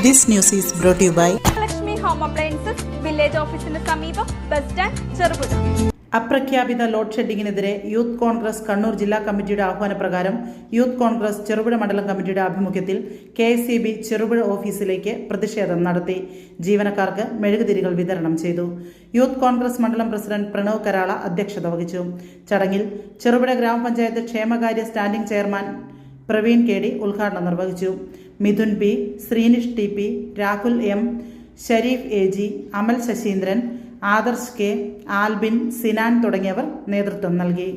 This news is brought to you by Lakshmi Home Appliances, Village Office in the സമീപം bus stand Cherupuzha. അപ്രഖ്യാപിത load ഷെഡിങ്ങിനെതിരെ യൂത്ത് കോൺഗ്രസ് കണ്ണൂർ ജില്ലാ കമ്മിറ്റിയുടെ ആഹ്വാനപ്രകാരം youth Congress Cherupuzha മണ്ഡലം കമ്മിറ്റിയുടെ ആഭിമുഖ്യത്തിൽ KSEB ചെറുപുഴ ഓഫീസിലേക്ക് പ്രതിഷേധം നടത്തി. ജീവനക്കാർക്ക് മെഴുകുതിരികൾ വിതരണം ചെയ്തു. യൂത്ത് കോൺഗ്രസ് മണ്ഡലം പ്രസിഡന്റ് പ്രണവ് കരാള അധ്യക്ഷത വഹിച്ചു. ചടങ്ങിൽ ചെറുപുഴ ഗ്രാമപഞ്ചായത്ത് ക്ഷേമകാര്യ സ്റ്റാൻഡിംഗ് ചെയർമാൻ പ്രവീൺ KD ഉദ്ഘാടനം നിർവഹിച്ചു. Mithun P, Sreenish TP, Rahul M, Sharif AG, അമൽ ശശീന്ദ്രൻ, ആദർശ് K, ആൽബിൻ, സിനാൻ തുടങ്ങിയവർ നേതൃത്വം നൽകി.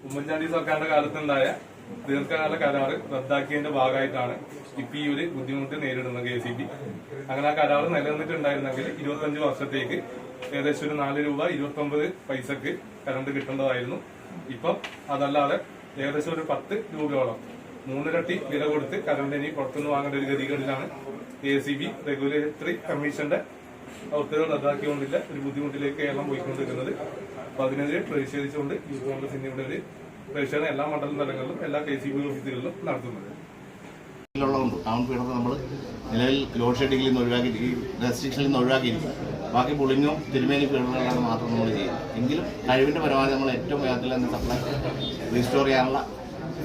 ഉമ്മൻചാണ്ടി സർക്കാരിന്റെ കാലത്തുണ്ടായ ദീർഘകാല കരാറ് റദ്ദാക്കിയതിന്റെ ഭാഗമായിട്ടാണ് ഇപ്പൊ ഈ ഒരു ബുദ്ധിമുട്ട് നേരിടുന്നത് KSEB. അങ്ങനെ ആ കരാറ് നിലനിന്നിട്ടുണ്ടായിരുന്നെങ്കിൽ 25 വർഷത്തേക്ക് ഏകദേശം ഒരു 4 രൂപ 29 പൈസക്ക് കറണ്ട് കിട്ടേണ്ടതായിരുന്നു. ഇപ്പം അതല്ലാതെ ഏകദേശം ഒരു 10 രൂപയോളം 3 ഇരട്ടി വില കൊടുത്ത് കറണ്ട് ഇനി പുറത്തുനിന്ന് വാങ്ങേണ്ട ഒരു ഗതികളിലാണ് KSEB റെഗുലേറ്ററി കമ്മീഷന്റെ ഉത്തരവ് റദ്ദാക്കിക്കൊണ്ടില്ല ഒരു ബുദ്ധിമുട്ടിലേക്ക് കേരളം പോയിക്കൊണ്ടിരിക്കുന്നത്. അപ്പൊ അതിനെതിരെ പ്രതിഷേധിച്ചുകൊണ്ട് യൂത്ത് കോൺഗ്രസ് ഇവിടെ ഒരു പ്രതിഷേധം എല്ലാ മണ്ഡലം തലങ്ങളിലും എല്ലാ KSEB ഓഫീസുകളിലും നടത്തുന്നത്. ടൗൺ പീഡനം നമ്മൾ നിലവിൽ ലോഡ് ഷെഡിങ്ങിൽ നിന്ന് ഒഴിവാക്കി, ഈ റെസ്ട്രിക്ഷനിൽ നിന്ന് ഒഴിവാക്കിയിരിക്കും. ബാക്കി പുളിങ്ങും തിരുമേനി പീഡനങ്ങളാണ് മാത്രം നമ്മൾ ചെയ്യുന്നത്. എങ്കിലും കഴിവിന്റെ പരമാവധി നമ്മൾ ഏറ്റവും വേഗത്തിൽ തന്നെ സപ്ലൈ റീസ്റ്റോർ ചെയ്യാനുള്ള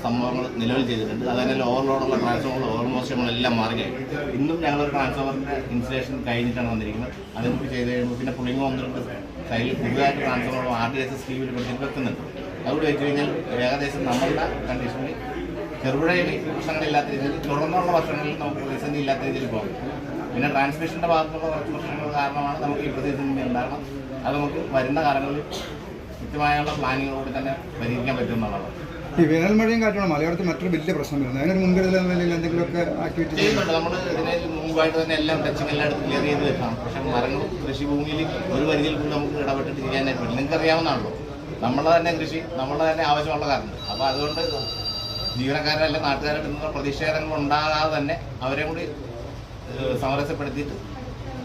സംഭവങ്ങൾ നിലവിൽ ചെയ്തിട്ടുണ്ട്. അതുതന്നെ ഓവർലോഡുള്ള ട്രാൻസ്ഫോമർ ഓൾമോസ്റ്റ് നമ്മളെല്ലാം മാറി കഴിഞ്ഞു. ഇന്നും ഞങ്ങളൊരു ട്രാൻസ്ഫോമറിന്റെ ഇൻസ്റ്റലേഷൻ കഴിഞ്ഞിട്ടാണ് വന്നിരിക്കുന്നത്. അതിനൊക്കെ ചെയ്ത് കഴിയുമ്പോൾ പിന്നെ പുളിങ്ങോ 1-2 സൈഡിൽ പുതുതായിട്ട് ട്രാൻസ്ഫോമർ RDS സ്കീമിൽ കൊടുത്തിട്ട് വെക്കുന്നുണ്ട്. അതുകൊണ്ട് വെച്ച് കഴിഞ്ഞാൽ ഏകദേശം നമ്മളുടെ കണ്ടീഷനിൽ ചെറുപുഴയിൽ പ്രശ്നങ്ങളില്ലാത്ത രീതിയിൽ തുടർന്നുള്ള വർഷങ്ങളിൽ നമുക്ക് പ്രതിസന്ധി ഇല്ലാത്ത രീതിയിൽ പോകും. പിന്നെ ട്രാൻസ്മിഷന്റെ ഭാഗത്തുള്ള കുറച്ച് പ്രശ്നങ്ങൾ കാരണമാണ് നമുക്ക് ഈ പ്രതിസന്ധി ഉണ്ടാകണം. അത് നമുക്ക് വരുന്ന കാലങ്ങളിൽ കൃത്യമായുള്ള പ്ലാനിങ്ങോട് തന്നെ പരിഹരിക്കാൻ പറ്റുമെന്നുള്ളതാണ്. ഈ വേനൽ മഴയും കാറ്റുമാണ് മലയോരത്ത് മറ്റൊരു വലിയ പ്രശ്നം വരുന്നത്. അതിനൊരു മുൻകരുതൽ എന്ന നിലയിൽ എന്തെങ്കിലുമൊക്കെ ആക്ടിവിറ്റി ചെയ്യുന്നുണ്ട്. നമ്മൾ ഇതിന് മുമ്പായിട്ട് തന്നെ എല്ലാം ടച്ചിങ് എല്ലായിടത്തും ക്ലിയർ ചെയ്ത് വെക്കണം. പക്ഷേ മരങ്ങളും കൃഷിഭൂമിയിൽ ഒരു പരിധിയിൽ കൂടി നമുക്ക് ഇടപെട്ടിട്ട് ചെയ്യാനായിട്ട് പറ്റില്ല. നിങ്ങൾക്ക് അറിയാവുന്നതാണല്ലോ, നമ്മളെ തന്നെ കൃഷി നമ്മളെ തന്നെ ആവശ്യമുള്ള കാരണം. അപ്പോൾ അതുകൊണ്ട് ജീവനക്കാരല്ല നാട്ടുകാരായിട്ട് നിന്നുള്ള പ്രതിഷേധങ്ങൾ ഉണ്ടാകാതെ തന്നെ അവരെ കൂടി സമരസപ്പെടുത്തിയിട്ട്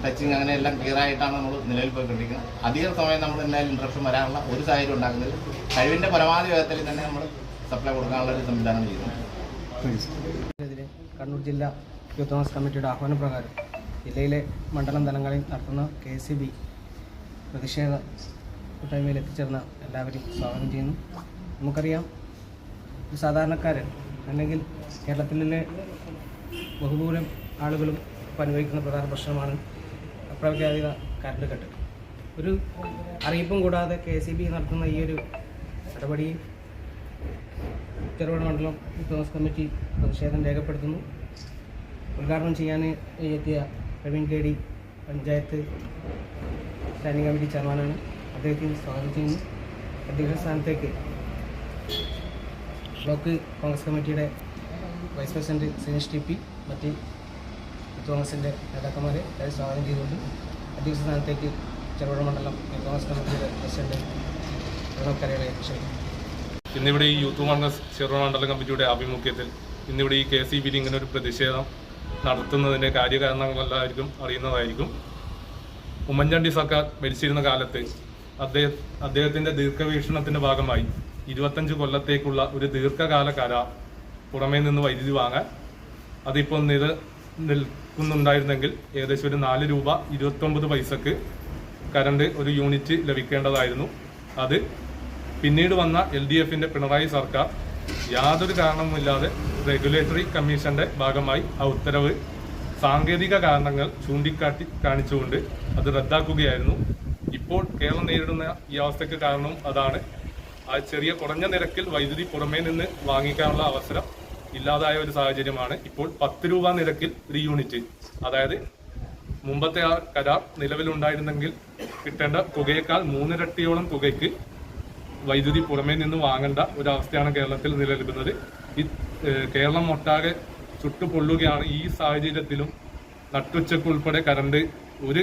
ടച്ചിങ് അങ്ങനെ എല്ലാം ക്ലിയർ ആയിട്ടാണ് നമ്മൾ നിലവിൽ പോയിക്കൊണ്ടിരിക്കുന്നത്. അധികം സമയം നമ്മൾ എന്തായാലും ഇൻട്രപ്ഷൻ വരാനുള്ള ഒരു സാഹചര്യം ഉണ്ടാക്കുന്നില്ല. കഴിവിൻ്റെ പരമാവധി വേഗത്തിൽ തന്നെ നമ്മൾ സപ്ലൈ കൊടുക്കാനുള്ള ഒരു സംവിധാനം ചെയ്യുന്നു. കണ്ണൂർ ജില്ലാ യൂത്ത് കോൺഗ്രസ് കമ്മിറ്റിയുടെ ആഹ്വാനപ്രകാരം ജില്ലയിലെ മണ്ഡലം തലങ്ങളിൽ നടത്തുന്ന KSEB പ്രതിഷേധ കൂട്ടായ്മയിൽ എത്തിച്ചേർന്ന എല്ലാവരെയും സ്വാഗതം ചെയ്യുന്നു. നമുക്കറിയാം, ഒരു സാധാരണക്കാരൻ അല്ലെങ്കിൽ കേരളത്തിലെ ബഹുഭൂരം ആളുകളും അനുഭവിക്കുന്ന പ്രധാന പ്രശ്നമാണ് അപ്രഖ്യാപിത കറണ്ട് കട്ട്. ഒരു അറിയിപ്പും കൂടാതെ KSEB നടത്തുന്ന ഈ ഒരു നടപടിയിൽ ചെറുപുഴ മണ്ഡലം യൂത്ത് കോൺഗ്രസ് കമ്മിറ്റി പ്രതിഷേധം രേഖപ്പെടുത്തുന്നു. ഉദ്ഘാടനം ചെയ്യാൻ എത്തിയ Praveen KD panchayat standing committee ചെയർമാനാണ്. അദ്ദേഹത്തിന് സ്വാഗതം ചെയ്യുന്നു. അധ്യക്ഷ സ്ഥാനത്തേക്ക് ബ്ലോക്ക് കോൺഗ്രസ് കമ്മിറ്റിയുടെ വൈസ് പ്രസിഡന്റ് ശ്രീനിഷ് TP, മറ്റ് യൂത്ത് കോൺഗ്രസിൻ്റെ നേതാക്കന്മാരെ സ്വാഗതം ചെയ്തുകൊണ്ട് അധ്യക്ഷ സ്ഥാനത്തേക്ക് ചെറുപുഴ മണ്ഡലം യൂത്ത് കോൺഗ്രസ് കമ്മിറ്റിയുടെ പ്രസിഡന്റ് പ്രണവ് കരാളയെ ക്ഷണിക്കുന്നു. ഇന്നിവിടെ ഈ യൂത്ത് കോൺഗ്രസ് ചെറുപുഴ മണ്ഡലം കമ്മിറ്റിയുടെ ആഭിമുഖ്യത്തിൽ ഇന്നിവിടെ ഈ KSEB ഇങ്ങനെ ഒരു പ്രതിഷേധം നടത്തുന്നതിൻ്റെ കാര്യകാരണങ്ങളെല്ലാവർക്കും അറിയുന്നതായിരിക്കും. ഉമ്മൻചാണ്ടി സർക്കാർ ഭരിച്ചിരുന്ന കാലത്ത് അദ്ദേഹത്തിൻ്റെ ദീർഘവീക്ഷണത്തിൻ്റെ ഭാഗമായി 25 കൊല്ലത്തേക്കുള്ള ഒരു ദീർഘകാല കരാർ പുറമേ നിന്ന് വൈദ്യുതി വാങ്ങാൻ അതിപ്പോൾ നിൽക്കുന്നുണ്ടായിരുന്നെങ്കിൽ ഏകദേശം ഒരു 4 രൂപ 29 പൈസക്ക് കറണ്ട് ഒരു യൂണിറ്റ് ലഭിക്കേണ്ടതായിരുന്നു. അത് പിന്നീട് വന്ന LDFന്റെ പിണറായി സർക്കാർ യാതൊരു കാരണവുമില്ലാതെ റെഗുലേറ്ററി കമ്മീഷന്റെ ഭാഗമായി ആ ഉത്തരവ് സാങ്കേതിക കാരണങ്ങൾ കാണിച്ചുകൊണ്ട് അത് റദ്ദാക്കുകയായിരുന്നു. ഇപ്പോൾ കേരളം നേരിടുന്ന ഈ അവസ്ഥയ്ക്ക് കാരണവും അതാണ്. ആ ചെറിയ കുറഞ്ഞ നിരക്കിൽ വൈദ്യുതി പുറമേ നിന്ന് വാങ്ങിക്കാനുള്ള അവസരം ഇല്ലാതായ ഒരു സാഹചര്യമാണ്. ഇപ്പോൾ 10 രൂപ നിരക്കിൽ ഒരു യൂണിറ്റ്, അതായത് മുമ്പത്തെ ആ കരാർ നിലവിലുണ്ടായിരുന്നെങ്കിൽ കിട്ടേണ്ട തുകയേക്കാൾ 3 ഇരട്ടിയോളം തുകയ്ക്ക് വൈദ്യുതി പുറമേ നിന്ന് വാങ്ങേണ്ട ഒരവസ്ഥയാണ് കേരളത്തിൽ നിലനിൽക്കുന്നത്. ഈ കേരളം ഒട്ടാകെ ചുട്ടുപൊള്ളുകയാണ്. ഈ സാഹചര്യത്തിലും നട്ടുച്ചക്കുൾപ്പെടെ കറണ്ട് ഒരു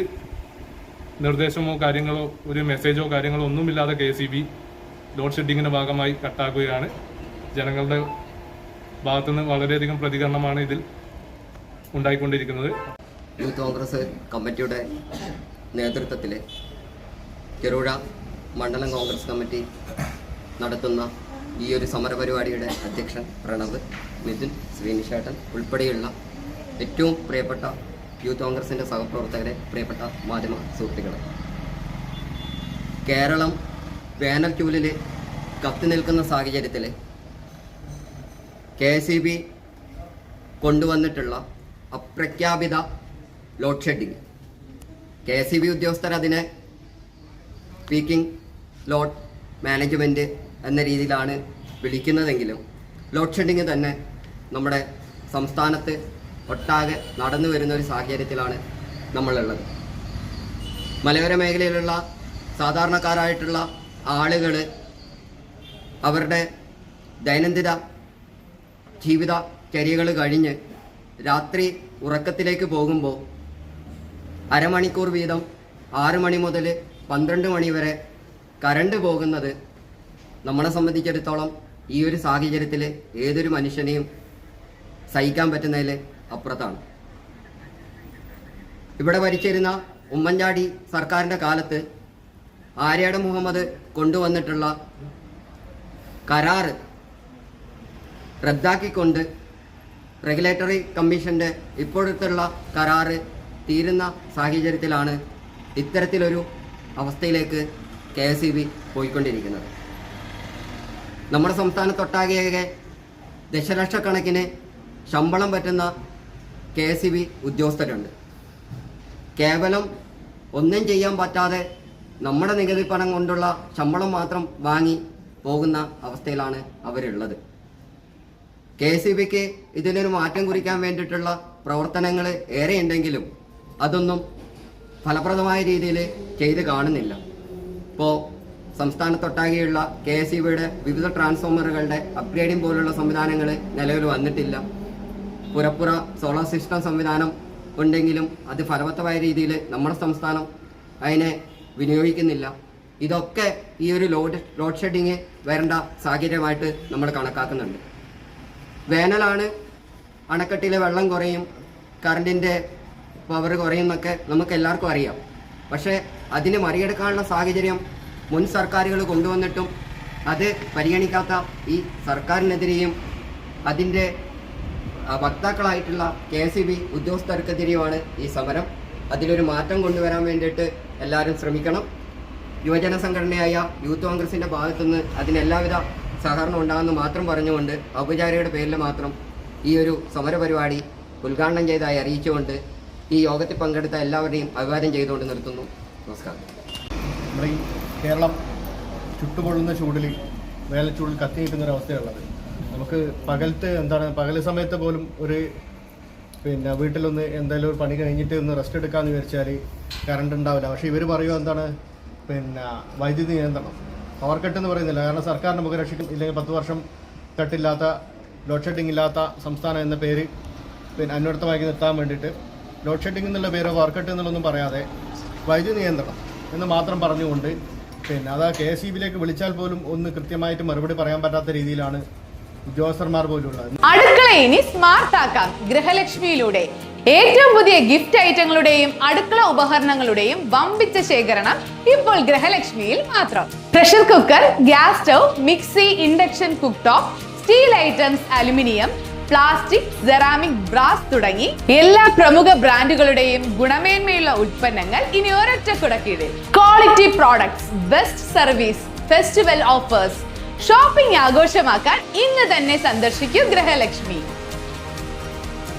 നിർദ്ദേശമോ കാര്യങ്ങളോ ഒരു മെസ്സേജോ കാര്യങ്ങളോ ഒന്നുമില്ലാതെ KSEB ലോഡ് ഷെഡിങ്ങിന്റെ ഭാഗമായി കട്ടാക്കുകയാണ്. ജനങ്ങളുടെ ഭാഗത്തുനിന്ന് വളരെയധികം പ്രതികരണമാണ് ഇതിൽ ഉണ്ടായിക്കൊണ്ടിരിക്കുന്നത്. യൂത്ത് കോൺഗ്രസ് കമ്മിറ്റിയുടെ നേതൃത്വത്തിൽ ചെറുപുഴ മണ്ഡലം കോൺഗ്രസ് കമ്മിറ്റി നടത്തുന്ന ഈ ഒരു സമരപരിപാടിയുടെ അധ്യക്ഷൻ പ്രണവ്, മിഥുൻ, ശ്രീനിഷേട്ടൻ ഉൾപ്പെടെയുള്ള ഏറ്റവും പ്രിയപ്പെട്ട യൂത്ത് കോൺഗ്രസിൻ്റെ സഹപ്രവർത്തകരെ, പ്രിയപ്പെട്ട മാധ്യമ സുഹൃത്തുക്കളെ, കേരളം വേനൽ ചൂലിൽ കത്തി നിൽക്കുന്ന സാഹചര്യത്തിൽ KSEB കൊണ്ടുവന്നിട്ടുള്ള അപ്രഖ്യാപിത ലോഡ് ഷെഡിങ്, KSEB ഉദ്യോഗസ്ഥർ അതിനെ പീക്കിംഗ് ലോഡ് മാനേജ്മെൻറ്റ് എന്ന രീതിയിലാണ് വിളിക്കുന്നതെങ്കിലും ലോഡ് ഷെഡിങ് തന്നെ നമ്മുടെ സംസ്ഥാനത്ത് ഒട്ടാകെ നടന്നു വരുന്ന ഒരു സാഹചര്യത്തിലാണ് നമ്മളുള്ളത്. മലയോര മേഖലയിലുള്ള സാധാരണക്കാരായിട്ടുള്ള ആളുകൾ അവരുടെ ദൈനംദിന ജീവിതചര്യകൾ കഴിഞ്ഞ് രാത്രി ഉറക്കത്തിലേക്ക് പോകുമ്പോൾ അരമണിക്കൂർ വീതം 6 മണി മുതൽ 12 മണി വരെ കറണ്ട് പോകുന്നത് നമ്മളെ സംബന്ധിച്ചിടത്തോളം ഈ ഒരു സാഹചര്യത്തിൽ ഏതൊരു മനുഷ്യനെയും സഹിക്കാൻ പറ്റുന്നതിൽ അപ്പുറത്താണ്. ഇവിടെ ഭരിച്ചിരുന്ന ഉമ്മൻചാണ്ടി സർക്കാരിൻ്റെ കാലത്ത് ആര്യാട് മുഹമ്മദ് കൊണ്ടുവന്നിട്ടുള്ള കരാറ് റദ്ദാക്കിക്കൊണ്ട് റെഗുലേറ്ററി കമ്മീഷൻ്റെ ഇപ്പോഴത്തുള്ള കരാറ് തീരുന്ന സാഹചര്യത്തിലാണ് ഇത്തരത്തിലൊരു അവസ്ഥയിലേക്ക് KSEB പോയിക്കൊണ്ടിരിക്കുന്നത്. നമ്മുടെ സംസ്ഥാനത്തൊട്ടാകെ ദശലക്ഷക്കണക്കിന് ശമ്പളം പറ്റുന്ന KSEB ഉദ്യോഗസ്ഥരുണ്ട്. കേവലം ഒന്നും ചെയ്യാൻ പറ്റാതെ നമ്മുടെ നികുതി പണം കൊണ്ടുള്ള ശമ്പളം മാത്രം വാങ്ങി പോകുന്ന അവസ്ഥയിലാണ് അവരുള്ളത്. KSEBക്ക് ഇതിനൊരു മാറ്റം കുറിക്കാൻ വേണ്ടിയിട്ടുള്ള പ്രവർത്തനങ്ങൾ ഏറെ ഉണ്ടെങ്കിലും അതൊന്നും ഫലപ്രദമായ രീതിയിൽ ചെയ്ത് കാണുന്നില്ല. ഇപ്പോൾ സംസ്ഥാനത്തൊട്ടാകെയുള്ള KSEBയുടെ വിവിധ ട്രാൻസ്ഫോമറുകളുടെ അപ്ഗ്രേഡിംഗ് പോലുള്ള സംവിധാനങ്ങൾ നിലവിൽ വന്നിട്ടില്ല. പുരപ്പുറ സോളാർ സിസ്റ്റം സംവിധാനം ഉണ്ടെങ്കിലും അത് ഫലവത്തമായ രീതിയിൽ നമ്മുടെ സംസ്ഥാനം അതിനെ വിനിയോഗിക്കുന്നില്ല. ഇതൊക്കെ ഈ ഒരു ലോഡ് ഷെഡിങ് വരേണ്ട സാഹചര്യമായിട്ട് നമ്മൾ കണക്കാക്കുന്നുണ്ട്. വേനലാണ്, അണക്കെട്ടിലെ വെള്ളം കുറയും, കറണ്ടിൻ്റെ പവർ കുറയും എന്നൊക്കെ നമുക്ക് എല്ലാവർക്കും അറിയാം. പക്ഷേ അതിനെ മറികടക്കാനുള്ള സാഹചര്യം മുൻ സർക്കാരുകൾ കൊണ്ടുവന്നിട്ടും അത് പരിഗണിക്കാത്ത ഈ സർക്കാരിനെതിരെയും അതിൻ്റെ വക്താക്കളായിട്ടുള്ള KSEB ഉദ്യോഗസ്ഥർക്കെതിരെയുമാണ് ഈ സമരം. അതിലൊരു മാറ്റം കൊണ്ടുവരാൻ വേണ്ടിയിട്ട് എല്ലാവരും ശ്രമിക്കണം. യുവജന സംഘടനയായ യൂത്ത് കോൺഗ്രസിൻ്റെ ഭാഗത്തുനിന്ന് അതിനെല്ലാവിധ സഹകരണം ഉണ്ടാകുമെന്ന് മാത്രം പറഞ്ഞുകൊണ്ട് ഔപചാരികയുടെ പേരിൽ മാത്രം ഈ ഒരു സമരപരിപാടി ഉദ്ഘാടനം ചെയ്തതായി അറിയിച്ചുകൊണ്ട് ഈ യോഗത്തിൽ പങ്കെടുത്ത എല്ലാവരെയും അഭിവാദ്യം ചെയ്തുകൊണ്ട് നിർത്തുന്നു. നമസ്കാരം. നമ്മുടെ ഈ കേരളം ചുട്ടുപൊള്ളുന്ന ചൂടിൽ വേനൽച്ചൂടിൽ കത്തി നിൽക്കുന്നൊരവസ്ഥയുള്ളത്. നമുക്ക് പകൽ സമയത്ത് പോലും വീട്ടിലൊന്ന് എന്തായാലും ഒരു പണി കഴിഞ്ഞിട്ട് ഒന്ന് റെസ്റ്റ് എടുക്കാമെന്ന് വിചാരിച്ചാൽ കറണ്ട് ഉണ്ടാവില്ല. പക്ഷേ ഇവർ പറയുക വൈദ്യുതി നിയന്ത്രണം, പവർ കട്ട് എന്ന് പറയുന്നില്ല. കാരണം സർക്കാർ നമുക്ക് രക്ഷിക്കും, ഇല്ലെങ്കിൽ 10 വർഷം കട്ടില്ലാത്ത ലോഡ് ഷെഡിങ് ഇല്ലാത്ത സംസ്ഥാനം എന്ന പേര് അന്വർത്ഥമാക്കി നിർത്താൻ വേണ്ടിയിട്ട് ലോഡ് ഷെഡിങ് എന്നുള്ള പേരോ പവർ കട്ട് എന്നുള്ളതൊന്നും പറയാതെ വൈദ്യുതി നിയന്ത്രണം എന്ന് മാത്രം പറഞ്ഞുകൊണ്ട് അത് KSEBിലേക്ക് വിളിച്ചാൽ പോലും ഒന്ന് കൃത്യമായിട്ട് മറുപടി പറയാൻ പറ്റാത്ത രീതിയിലാണ് ഉദ്യോഗസ്ഥന്മാർ പോലും ഉള്ളത്. അടുക്കള ഇനി സ്മാർട്ട് ആക്കാം ഗൃഹലക്ഷ്മിയിലൂടെ. ഏറ്റവും പുതിയ ഗിഫ്റ്റ് ഐറ്റങ്ങളുടെയും അടുക്കള ഉപകരണങ്ങളുടെയും വമ്പിച്ച ശേഖരണം ഇപ്പോൾ ഗൃഹലക്ഷ്മിയിൽ മാത്രം. Pressure cooker, gas stove, mixie, induction cook top, steel items, aluminium, plastic, ceramic, brass തുടങ്ങി എല്ലാ പ്രമുഖ ബ്രാൻഡുകളുടെയും ഗുണമേന്മയുള്ള ഉൽപ്പന്നങ്ങൾ ഇനി ഒരൊറ്റ കുടക്കീഴിൽ. Quality products, best service, festival offers. Shopping ആഘോഷമാക്കാൻ ഇന്ന് തന്നെ സന്ദർശിക്കൂ ഗൃഹലക്ഷ്മി.